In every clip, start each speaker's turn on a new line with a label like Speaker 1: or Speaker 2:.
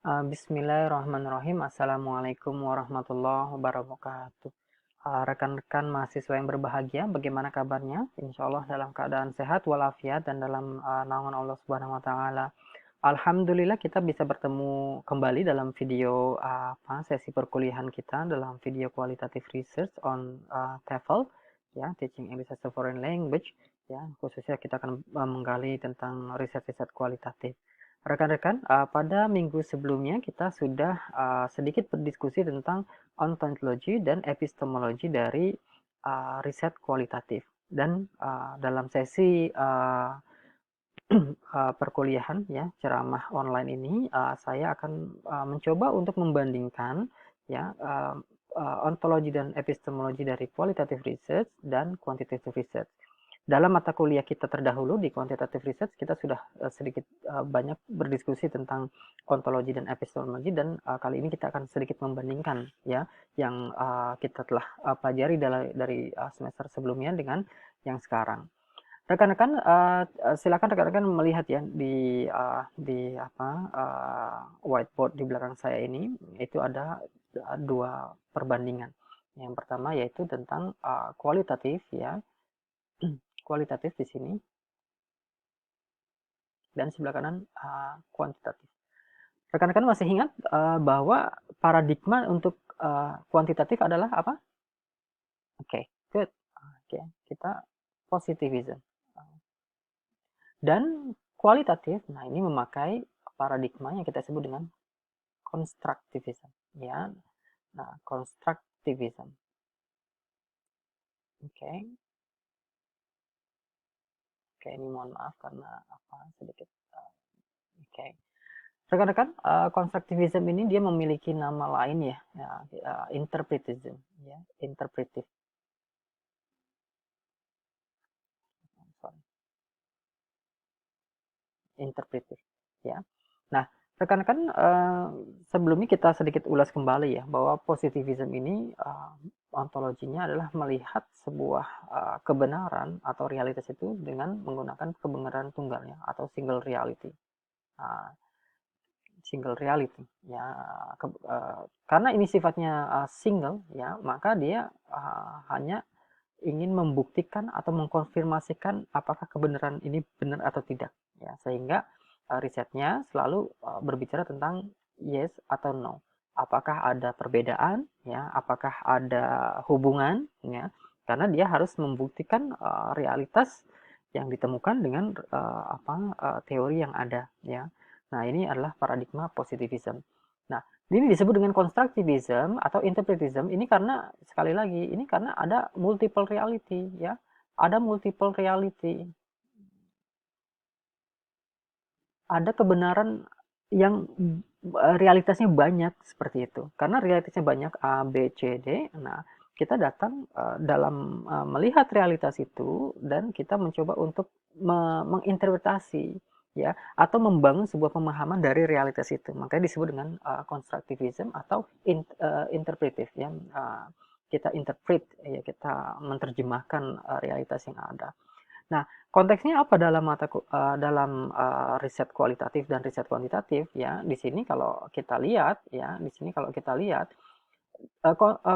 Speaker 1: Bismillahirrahmanirrahim. Assalamualaikum warahmatullahi wabarakatuh. Rekan-rekan mahasiswa yang berbahagia, bagaimana kabarnya? Insya Allah dalam keadaan sehat walafiat dan dalam naungan Allah Subhanahu Wa Taala. Alhamdulillah kita bisa bertemu kembali dalam video sesi perkuliahan kita dalam video qualitative research on TEFL, ya, Teaching English as a Foreign Language. Ya, khususnya kita akan menggali tentang riset-riset kualitatif. Rekan-rekan, pada minggu sebelumnya kita sudah sedikit berdiskusi tentang ontologi dan epistemologi dari riset kualitatif. Dan dalam sesi perkuliahan, ya, ceramah online ini, saya akan mencoba untuk membandingkan, ya, ontologi dan epistemologi dari qualitative research dan quantitative research. Dalam mata kuliah kita terdahulu di quantitative research, kita sudah sedikit banyak berdiskusi tentang ontologi dan epistemologi, dan kali ini kita akan sedikit membandingkan, ya, yang kita telah pelajari dari semester sebelumnya dengan yang sekarang. Rekan-rekan, silakan rekan-rekan melihat, ya, di whiteboard di belakang saya ini, itu ada dua perbandingan. Yang pertama yaitu tentang kualitatif, ya, kualitatif di sini, dan sebelah kanan kuantitatif. Rekan-rekan masih ingat bahwa paradigma untuk kuantitatif adalah apa? Oke, good. Oke, kita positivism. Dan kualitatif, nah ini memakai paradigma yang kita sebut dengan constructivism, ya. Nah, constructivism. Oke. Oke, ini mohon maaf karena sedikit. Oke. Rekan-rekan, constructivism ini dia memiliki nama lain, ya, interpretism, ya, interpretive. Sorry, interpretive, ya. Nah, rekan-rekan, sebelumnya kita sedikit ulas kembali, ya, bahwa positivism ini ontologinya adalah melihat sebuah kebenaran atau realitas itu dengan menggunakan kebenaran tunggalnya atau single reality. Single reality, ya, karena ini sifatnya single, ya, maka dia hanya ingin membuktikan atau mengkonfirmasikan apakah kebenaran ini benar atau tidak, ya, sehingga risetnya selalu berbicara tentang yes atau no, apakah ada perbedaan, ya, apakah ada hubungan, ya, karena dia harus membuktikan realitas yang ditemukan dengan teori yang ada, ya. Nah, ini adalah paradigma positivism. Nah, ini disebut dengan constructivism atau interpretism ini karena sekali lagi ini karena ada multiple reality, ya. Ada multiple reality. Ada kebenaran yang realitasnya banyak seperti itu. Karena realitasnya banyak A, B, C, D. Nah, kita datang dalam melihat realitas itu dan kita mencoba untuk menginterpretasi, ya, atau membangun sebuah pemahaman dari realitas itu. Makanya disebut dengan constructivism atau interpretive, ya. Kita interpret, ya, kita menerjemahkan realitas yang ada. Nah, konteksnya apa dalam riset kualitatif dan riset kuantitatif, ya? Di sini kalau kita lihat, ya, di sini kalau kita lihat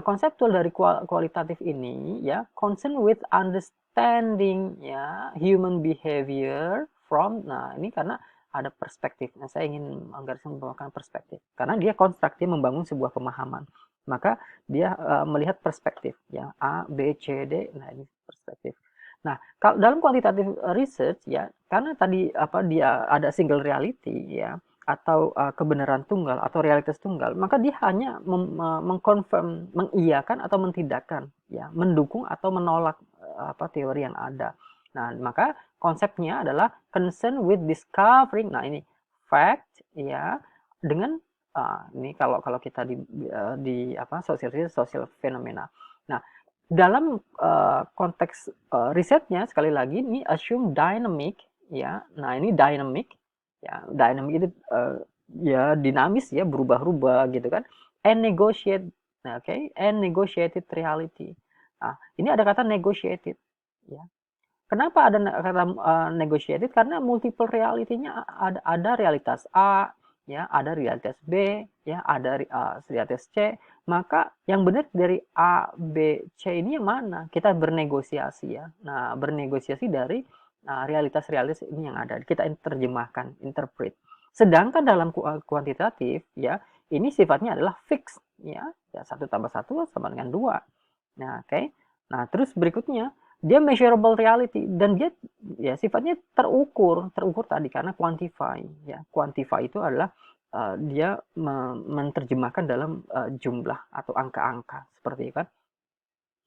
Speaker 1: konseptual dari kualitatif ini, ya, concern with understanding, ya, human behavior from. Nah, ini karena ada perspektif. Nah, saya ingin menggariskan membawakan perspektif karena dia konstruktif membangun sebuah pemahaman. Maka dia melihat perspektif, ya, A, B, C, D. Nah, ini perspektif. Nah, kalau dalam kuantitatif research, ya, karena tadi dia ada single reality, ya, atau kebenaran tunggal atau realitas tunggal, maka dia hanya mengkonfirm, mengiyakan atau mentidakkan, ya, mendukung atau menolak teori yang ada. Nah, maka konsepnya adalah concern with discovering. Nah, ini fact, ya, dengan ini kalau kalau kita di social phenomena. Nah, dalam konteks risetnya sekali lagi ini assume dynamic, ya. Nah, ini dynamic, ya, dynamic itu ya dinamis, ya, berubah-ubah gitu kan, and negotiate. Nah, oke, and negotiated reality. Nah, ini ada kata negotiated, ya. Kenapa ada kata negotiated? Karena multiple reality-nya ada realitas A, ya ada realitas B, ya ada realitas C, maka yang benar dari A, B, C ini yang mana? Kita bernegosiasi ya. Nah, bernegosiasi dari realitas-realitas ini yang ada. Kita terjemahkan, interpret. Sedangkan dalam kuantitatif ya, ini sifatnya adalah fix ya. Ya 1 tambah 1 sama dengan 2. Nah, oke. Nah, terus berikutnya dia measurable reality dan dia ya sifatnya terukur tadi karena quantify ya. Quantify itu adalah dia menerjemahkan dalam jumlah atau angka-angka seperti itu kan.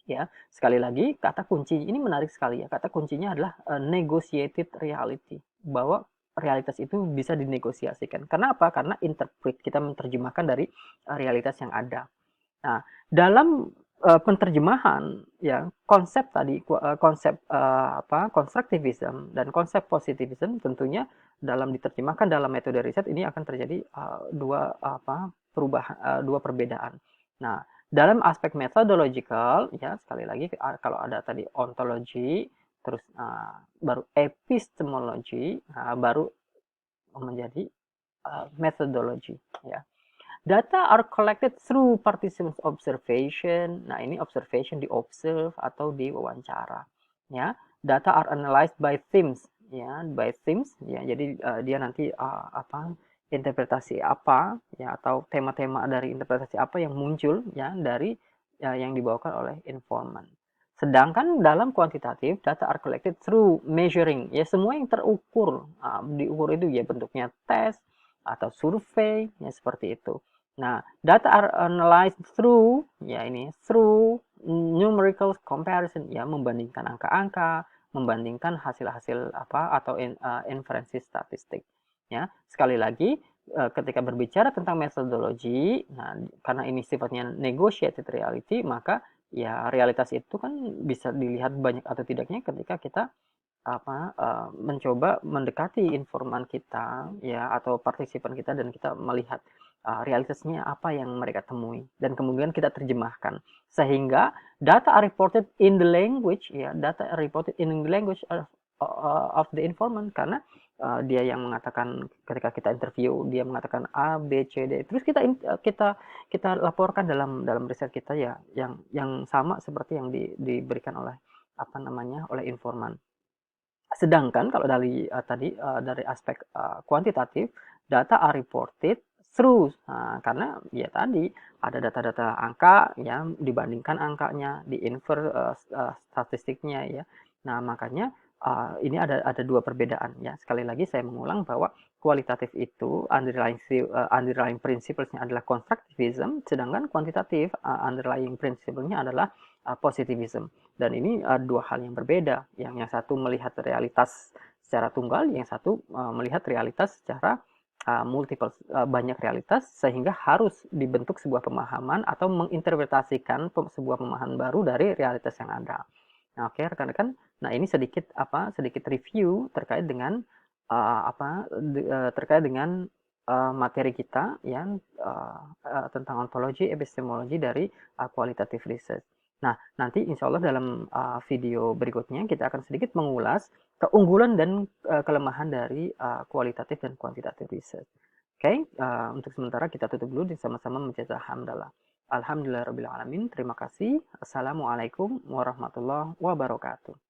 Speaker 1: Ya, sekali lagi kata kunci ini menarik sekali ya. Kata kuncinya adalah negotiated reality, bahwa realitas itu bisa dinegosiasikan. Kenapa? Karena interpret, kita menerjemahkan dari realitas yang ada. Nah, dalam penerjemahan ya konsep tadi konsep konstruktivisme dan konsep positivisme tentunya dalam diterjemahkan dalam metode riset ini akan terjadi dua perbedaan. Nah, dalam aspek methodological ya sekali lagi kalau ada tadi ontologi terus baru epistemologi baru menjadi methodology ya. Data are collected through participant observation. Nah, ini observation di observe atau di wawancara. Ya, data are analyzed by themes. Ya, by themes. Ya, jadi dia nanti interpretasi apa ya atau tema-tema dari interpretasi apa yang muncul ya dari yang dibawakan oleh informan. Sedangkan dalam kuantitatif, data are collected through measuring. Ya, semua yang terukur. Diukur itu ya bentuknya tes atau survei, ya seperti itu. Nah, data are analyzed through, ya ini, through numerical comparison, ya membandingkan angka-angka, membandingkan hasil-hasil apa atau inferensi statistik. Ya, sekali lagi, ketika berbicara tentang metodologi, nah karena ini sifatnya negotiated reality, maka ya realitas itu kan bisa dilihat banyak atau tidaknya ketika kita mencoba mendekati informan kita ya atau partisipan kita dan kita melihat realitasnya apa yang mereka temui dan kemudian kita terjemahkan sehingga data are reported in the language ya data are reported in the language of the informant karena dia yang mengatakan ketika kita interview dia mengatakan A B C D terus kita laporkan dalam riset kita ya yang sama seperti yang diberikan oleh oleh informan. Sedangkan kalau dari aspek kuantitatif, data are reported through karena ya tadi ada data-data angka ya dibandingkan angkanya, diinfer statistiknya ya. Nah, makanya ini ada dua perbedaan ya. Sekali lagi saya mengulang bahwa kualitatif itu underlying principles-nya adalah constructivism, sedangkan kuantitatif underlying principle-nya adalah positivism. Dan ini dua hal yang berbeda. Yang satu melihat realitas secara tunggal, yang satu melihat realitas secara multiple, banyak realitas, sehingga harus dibentuk sebuah pemahaman atau menginterpretasikan sebuah pemahaman baru dari realitas yang ada. Nah, oke rekan-rekan. Nah, ini sedikit review terkait dengan terkait dengan materi kita yang tentang ontologi epistemologi dari qualitative research. Nah, nanti insya Allah dalam video berikutnya kita akan sedikit mengulas keunggulan dan kelemahan dari kualitatif dan kuantitatif research. Oke, untuk sementara kita tutup dulu dan sama-sama membaca hamdalah. Alhamdulillahirabbil alamin. Terima kasih. Assalamualaikum warahmatullahi wabarakatuh.